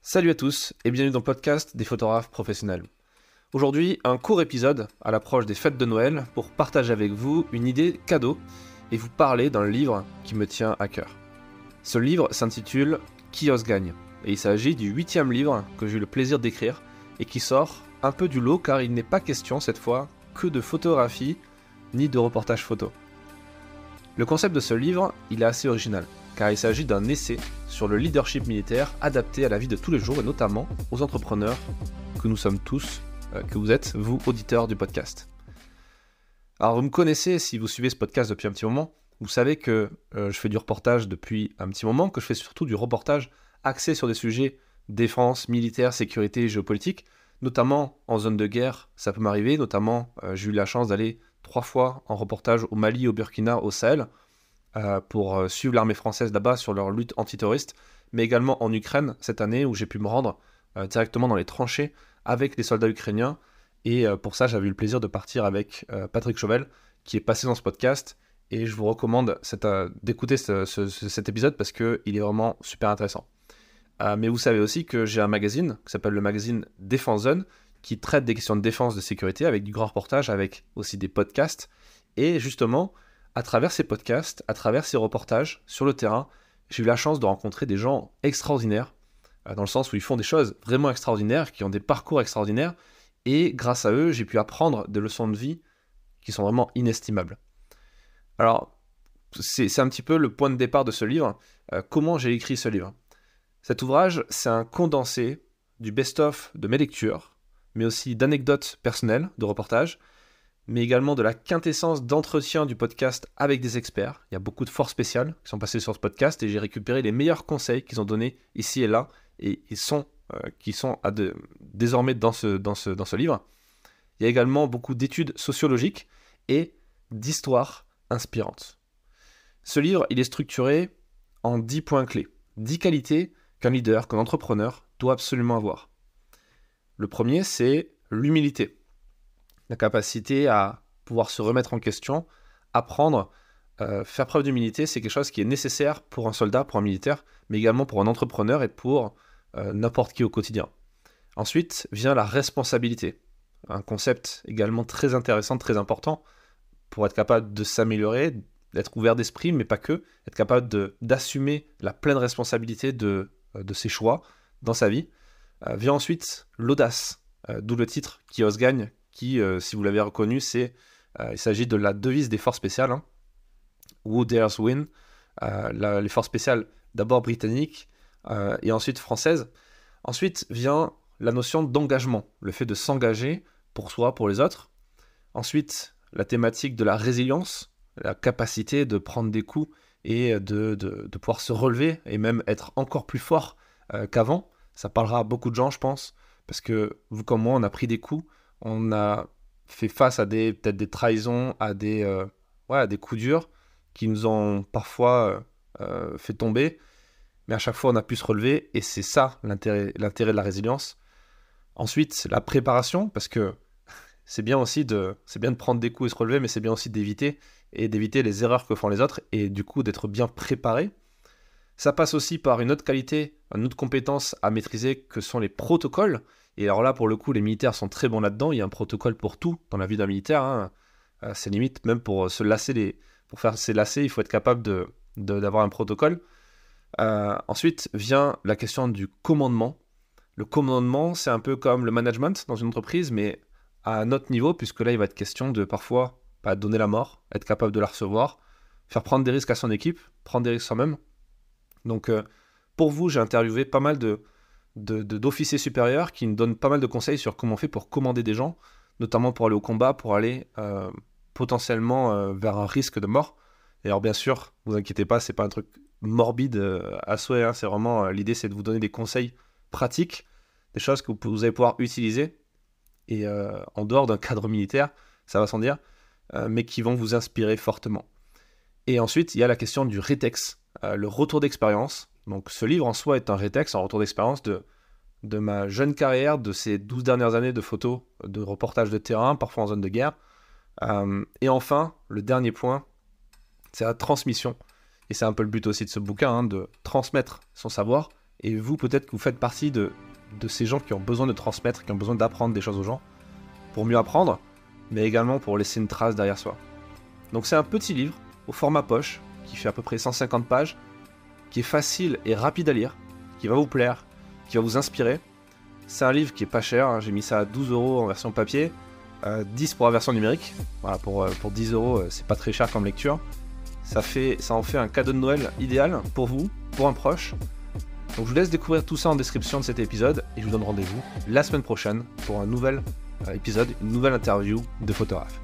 Salut à tous et bienvenue dans le podcast des photographes professionnels. Aujourd'hui, un court épisode à l'approche des fêtes de Noël pour partager avec vous une idée cadeau et vous parler d'un livre qui me tient à cœur. Ce livre s'intitule Qui ose gagne et il s'agit du 8e livre que j'ai eu le plaisir d'écrire et qui sort un peu du lot car il n'est pas question cette fois que de photographie ni de reportage photo. Le concept de ce livre, il est assez original car il s'agit d'un essai sur le leadership militaire adapté à la vie de tous les jours et notamment aux entrepreneurs que nous sommes tous, que vous êtes, vous, auditeurs du podcast. Alors vous me connaissez, si vous suivez ce podcast depuis un petit moment, vous savez que je fais du reportage depuis un petit moment, que je fais surtout du reportage axé sur des sujets défense, militaire, sécurité et géopolitique, notamment en zone de guerre, ça peut m'arriver, notamment j'ai eu la chance d'aller 3 fois en reportage au Mali, au Burkina, au Sahel, pour suivre l'armée française là-bas sur leur lutte antiterroriste, mais également en Ukraine cette année où j'ai pu me rendre directement dans les tranchées avec les soldats ukrainiens. Et pour ça, j'avais eu le plaisir de partir avec Patrick Chauvel, qui est passé dans ce podcast. Et je vous recommande d'écouter cet épisode parce qu'il est vraiment super intéressant. Mais vous savez aussi que j'ai un magazine qui s'appelle le magazine Défense Zone, qui traite des questions de défense, de sécurité, avec du grand reportage, avec aussi des podcasts. Et justement, à travers ces podcasts, à travers ces reportages sur le terrain, j'ai eu la chance de rencontrer des gens extraordinaires, dans le sens où ils font des choses vraiment extraordinaires, qui ont des parcours extraordinaires, et grâce à eux, j'ai pu apprendre des leçons de vie qui sont vraiment inestimables. Alors, c'est un petit peu le point de départ de ce livre. Comment j'ai écrit ce livre ? Cet ouvrage, c'est un condensé du best-of de mes lectures, mais aussi d'anecdotes personnelles, de reportages, mais également de la quintessence d'entretien du podcast avec des experts. Il y a beaucoup de forces spéciales qui sont passées sur ce podcast et j'ai récupéré les meilleurs conseils qu'ils ont donnés ici et là et qui sont désormais dans ce livre. Il y a également beaucoup d'études sociologiques et d'histoires inspirantes. Ce livre, il est structuré en 10 points clés, 10 qualités qu'un leader, qu'un entrepreneur doit absolument avoir. Le premier, c'est l'humilité. La capacité à pouvoir se remettre en question, apprendre, faire preuve d'humilité, c'est quelque chose qui est nécessaire pour un soldat, pour un militaire, mais également pour un entrepreneur et pour n'importe qui au quotidien. Ensuite vient la responsabilité, un concept également très intéressant, très important, pour être capable de s'améliorer, d'être ouvert d'esprit, mais pas que, être capable d'assumer la pleine responsabilité de ses choix dans sa vie. Vient ensuite l'audace, d'où le titre « Qui ose gagne », qui, si vous l'avez reconnu, il s'agit de la devise des forces spéciales, hein. Who dares win. Les forces spéciales, d'abord britanniques et ensuite françaises. Ensuite vient la notion d'engagement, le fait de s'engager pour soi, pour les autres. Ensuite, la thématique de la résilience, la capacité de prendre des coups et de pouvoir se relever et même être encore plus fort qu'avant. Ça parlera à beaucoup de gens, je pense, parce que vous comme moi, on a pris des coups. On a fait face à peut-être des trahisons, à des coups durs qui nous ont parfois fait tomber. Mais à chaque fois, on a pu se relever et c'est ça l'intérêt de la résilience. Ensuite, la préparation, parce que c'est bien de prendre des coups et se relever, mais c'est bien aussi d'éviter les erreurs que font les autres et du coup d'être bien préparé. Ça passe aussi par une autre qualité, une autre compétence à maîtriser que sont les protocoles. Et alors là, pour le coup, les militaires sont très bons là-dedans. Il y a un protocole pour tout dans la vie d'un militaire, hein. C'est limite, même pour pour faire ses lacets, il faut être capable d'avoir un protocole. Ensuite vient la question du commandement. Le commandement, c'est un peu comme le management dans une entreprise, mais à un autre niveau, puisque là, il va être question de parfois pas donner la mort, être capable de la recevoir, faire prendre des risques à son équipe, prendre des risques soi-même. Donc, pour vous, j'ai interviewé pas mal d'officiers supérieurs qui nous donnent pas mal de conseils sur comment on fait pour commander des gens, notamment pour aller au combat, pour aller potentiellement vers un risque de mort. Et alors bien sûr, vous inquiétez pas, c'est pas un truc morbide à souhait, hein, c'est vraiment l'idée, c'est de vous donner des conseils pratiques, des choses que vous allez pouvoir utiliser et en dehors d'un cadre militaire, ça va sans dire, mais qui vont vous inspirer fortement. Et ensuite, il y a la question du rétex, le retour d'expérience. Donc ce livre en soi est un rétex, un retour d'expérience de ma jeune carrière, de ces 12 dernières années de photos, de reportages de terrain, parfois en zone de guerre. Et enfin, le dernier point, c'est la transmission. Et c'est un peu le but aussi de ce bouquin, hein, de transmettre son savoir Et vous, peut-être que vous faites partie de ces gens qui ont besoin de transmettre, qui ont besoin d'apprendre des choses aux gens, pour mieux apprendre, mais également pour laisser une trace derrière soi. Donc c'est un petit livre, au format poche, qui fait à peu près 150 pages, qui est facile et rapide à lire, qui va vous plaire, qui va vous inspirer. C'est un livre qui est pas cher, hein, j'ai mis ça à 12 € en version papier, 10 pour la version numérique. Voilà, pour 10 €, c'est pas très cher comme lecture. Ça en fait un cadeau de Noël idéal pour vous, pour un proche. Donc je vous laisse découvrir tout ça en description de cet épisode et je vous donne rendez-vous la semaine prochaine pour un nouvel épisode, une nouvelle interview de photographe.